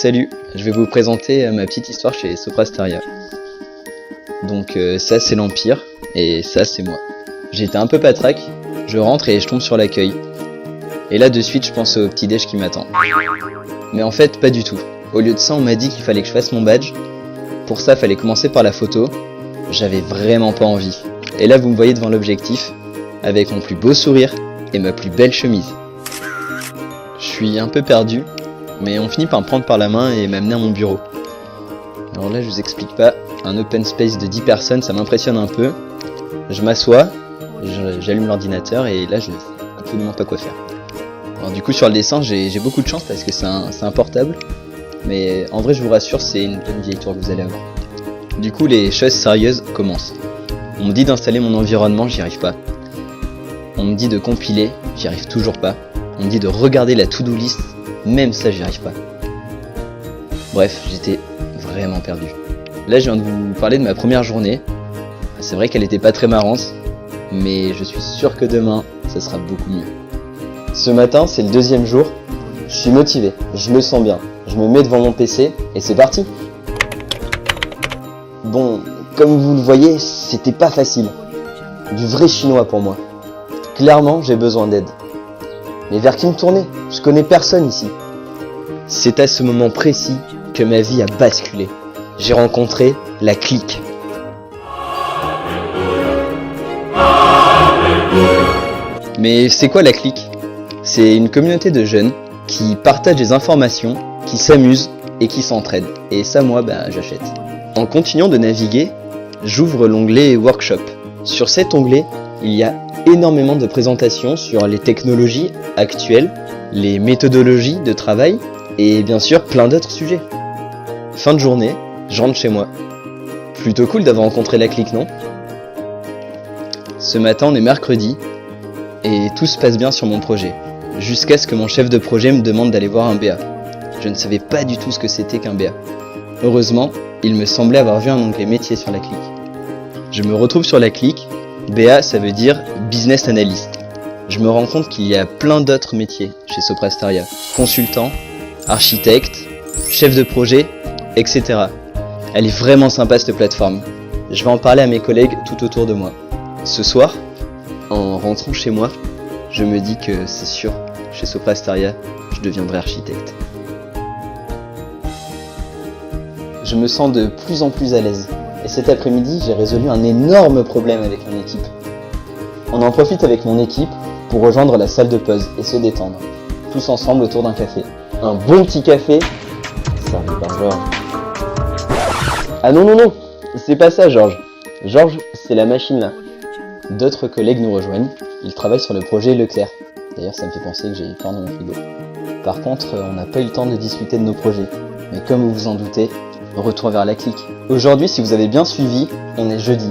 Salut, je vais vous présenter ma petite histoire chez Soprasteria. Donc ça c'est l'Empire, et ça c'est moi. J'étais un peu patraque, je rentre et je tombe sur l'accueil. Et là de suite je pense au petit déj qui m'attend. Mais en fait pas du tout. Au lieu de ça on m'a dit qu'il fallait que je fasse mon badge. Pour ça fallait commencer par la photo. J'avais vraiment pas envie. Et là vous me voyez devant l'objectif, avec mon plus beau sourire et ma plus belle chemise. Je suis un peu perdu, mais on finit par me prendre par la main et m'amener à mon bureau. Alors là je vous explique pas, un open space de 10 personnes ça m'impressionne un peu. Je m'assois, j'allume l'ordinateur et là je ne sais absolument pas quoi faire. Alors du coup sur le dessin j'ai beaucoup de chance parce que c'est un portable, mais en vrai je vous rassure c'est une bonne vieille tour que vous allez avoir. Du coup les choses sérieuses commencent. On me dit d'installer mon environnement, j'y arrive pas. On me dit de compiler, j'y arrive toujours pas. On me dit de regarder la to-do list, même ça j'y arrive pas. Bref, j'étais vraiment perdu. Là je viens de vous parler de ma première journée. C'est vrai qu'elle était pas très marrante, mais je suis sûr que demain, ça sera beaucoup mieux. Ce matin, c'est le deuxième jour. Je suis motivé, je me sens bien. Je me mets devant mon PC et c'est parti. Bon, comme vous le voyez, c'était pas facile. Du vrai chinois pour moi. Clairement, j'ai besoin d'aide. Mais vers qui me tourner? Je connais personne ici. C'est à ce moment précis que ma vie a basculé. J'ai rencontré la clique. Mais c'est quoi la clique? C'est une communauté de jeunes qui partagent des informations, qui s'amusent et qui s'entraident. Et ça, moi, j'achète. En continuant de naviguer, j'ouvre l'onglet Workshop. Sur cet onglet, il y a énormément de présentations sur les technologies actuelles, les méthodologies de travail et bien sûr plein d'autres sujets. Fin de journée, je rentre chez moi. Plutôt cool d'avoir rencontré la clique, non? Ce matin, on est mercredi et tout se passe bien sur mon projet, jusqu'à ce que mon chef de projet me demande d'aller voir un BA. Je ne savais pas du tout ce que c'était qu'un BA. Heureusement, il me semblait avoir vu un onglet métier sur la clique. Je me retrouve sur la clique. BA, ça veut dire Business Analyst. Je me rends compte qu'il y a plein d'autres métiers chez Soprasteria. Consultant, architecte, chef de projet, etc. Elle est vraiment sympa cette plateforme. Je vais en parler à mes collègues tout autour de moi. Ce soir, en rentrant chez moi, je me dis que c'est sûr, chez Soprasteria, je deviendrai architecte. Je me sens de plus en plus à l'aise. Et cet après-midi, j'ai résolu un énorme problème avec mon équipe. On en profite avec mon équipe pour rejoindre la salle de pause et se détendre. Tous ensemble autour d'un café. Un bon petit café, servi par Georges. Ah non, c'est pas ça Georges. Georges, c'est la machine là. D'autres collègues nous rejoignent, ils travaillent sur le projet Leclerc. D'ailleurs ça me fait penser que j'ai peur dans mon frigo. Par contre, on n'a pas eu le temps de discuter de nos projets. Mais comme vous vous en doutez, retour vers la clique. Aujourd'hui, si vous avez bien suivi, on est jeudi.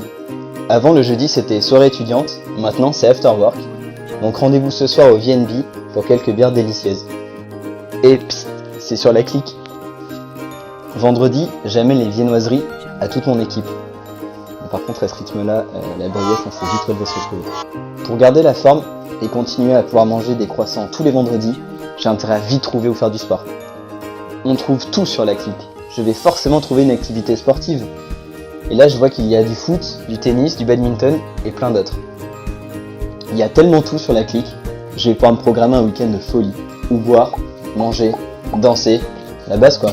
Avant le jeudi, c'était soirée étudiante, maintenant c'est after work. Donc rendez-vous ce soir au VNB pour quelques bières délicieuses. Et psst, c'est sur la clique. Vendredi, j'amène les viennoiseries à toute mon équipe. Mais par contre, à ce rythme-là, la brioche, on s'est vite relevé sur le coup. Pour garder la forme et continuer à pouvoir manger des croissants tous les vendredis, j'ai intérêt à vite trouver où faire du sport. On trouve tout sur la clique. Je vais forcément trouver une activité sportive. Et là, je vois qu'il y a du foot, du tennis, du badminton et plein d'autres. Il y a tellement tout sur la clique, je vais pouvoir me programmer un week-end de folie. Où boire, manger, danser, la base quoi.